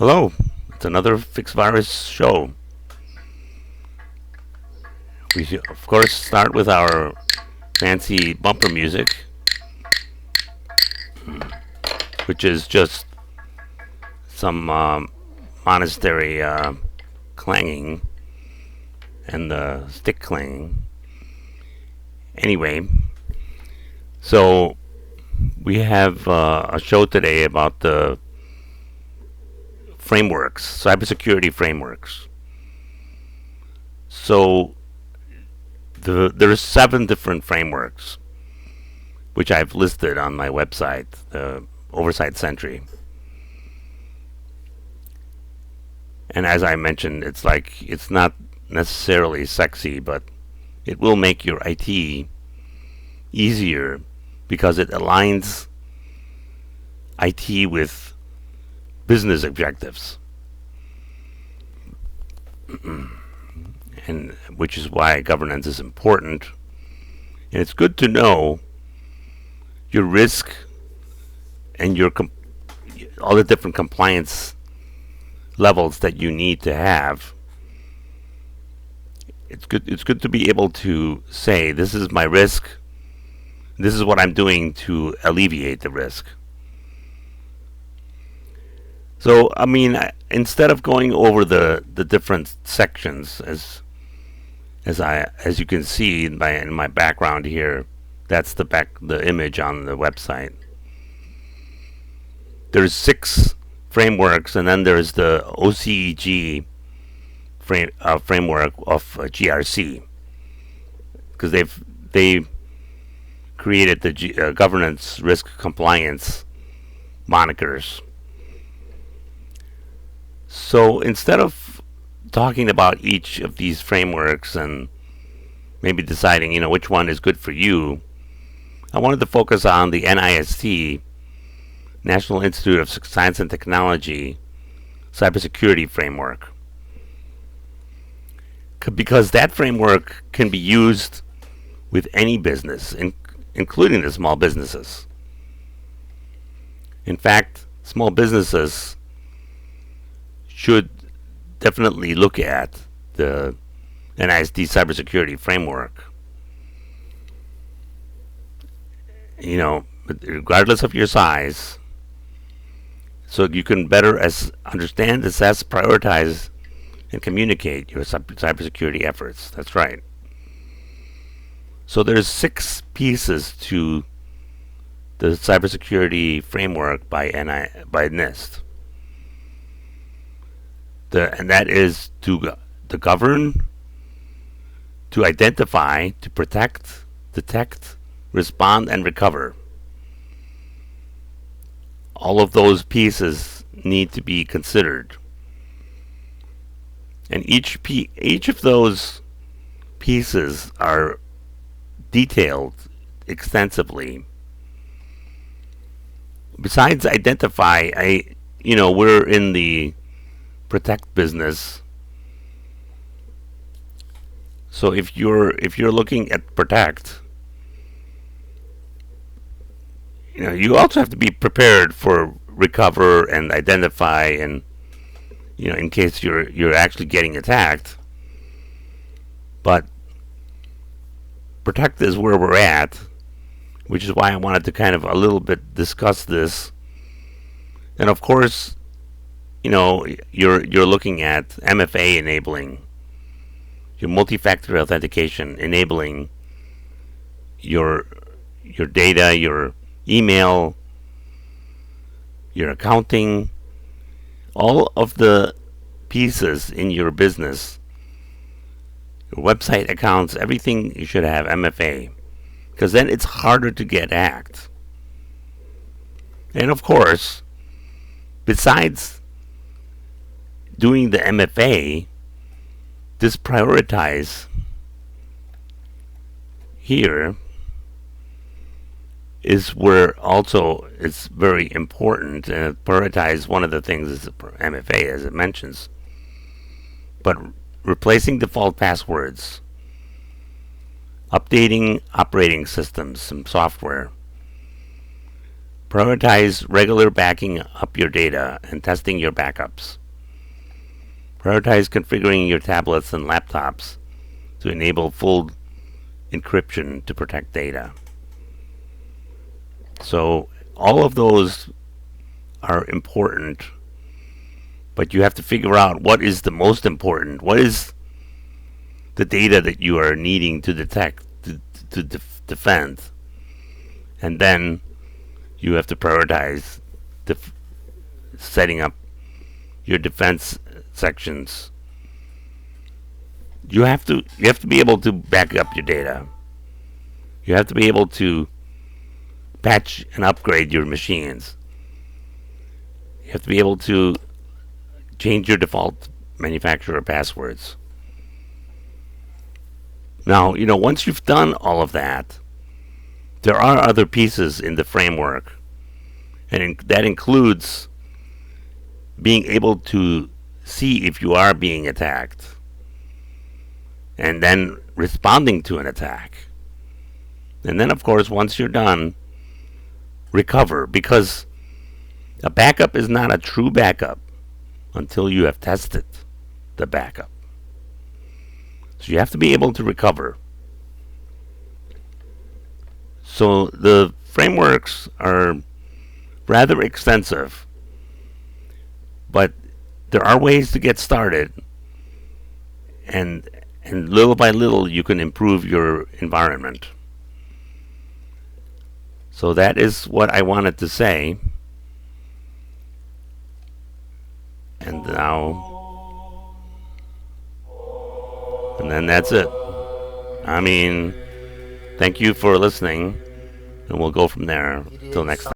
Hello, it's another Fix Virus show. We should, of course, start with our fancy bumper music, which is just some monastery clanging and the stick clanging. Anyway, so we have a show today about the frameworks, cybersecurity frameworks. So there's 7 different frameworks, which I've listed on my website, the Oversight Sentry. And as I mentioned, it's not necessarily sexy, but it will make your IT easier because it aligns IT with business objectives. And which is why governance is important. And it's good to know your risk and all the different compliance levels that you need to have. It's good to be able to say, this is my risk, this is what I'm doing to alleviate the risk. So, I mean, instead of going over the different sections, as you can see in my background here, that's the image on the website. There's 6 frameworks, and then there's the OCEG framework of GRC, because they created the governance risk compliance monikers. So instead of talking about each of these frameworks and maybe deciding, which one is good for you, I wanted to focus on the NIST, National Institute of Science and Technology, Cybersecurity Framework. Because that framework can be used with any business, including the small businesses. In fact, small businesses should definitely look at the NIST Cybersecurity Framework. Regardless of your size, so you can better understand, assess, prioritize, and communicate your cybersecurity efforts. That's right. So there's 6 pieces to the cybersecurity framework by NIST. And that is to govern, to identify, to protect, detect, respond, and recover. All of those pieces need to be considered. And each of those pieces are detailed extensively. Besides identify, we're in the protect business. So if you're looking at protect, you also have to be prepared for recover and identify, and in case you're actually getting attacked. But protect is where we're at, which is why I wanted to kind of a little bit discuss this. And of course, you're looking at MFA enabling, your multi-factor authentication enabling your data, your email, your accounting, all of the pieces in your business, your website accounts, everything you should have MFA, because then it's harder to get hacked. And of course, besides doing the MFA, this prioritize here is where also it's very important. And prioritize, one of the things is MFA, as it mentions, but replacing default passwords, updating operating systems and software, Prioritize regular backing up your data and testing your backups. Prioritize configuring your tablets and laptops to enable full encryption to protect data. So all of those are important, but you have to figure out what is the most important. What is the data that you are needing to detect, to defend? And then you have to prioritize setting up your defense sections. You have to be able to back up your data. You have to be able to patch and upgrade your machines. You have to be able to change your default manufacturer passwords. Now, once you've done all of that, there are other pieces in the framework, and that includes being able to see if you are being attacked, and then responding to an attack. And then, of course, once you're done, recover, because a backup is not a true backup until you have tested the backup. So you have to be able to recover. So the frameworks are rather extensive, but there are ways to get started, and little by little you can improve your environment. So that is what I wanted to say. And then that's it. I mean, thank you for listening, and we'll go from there. Till next time.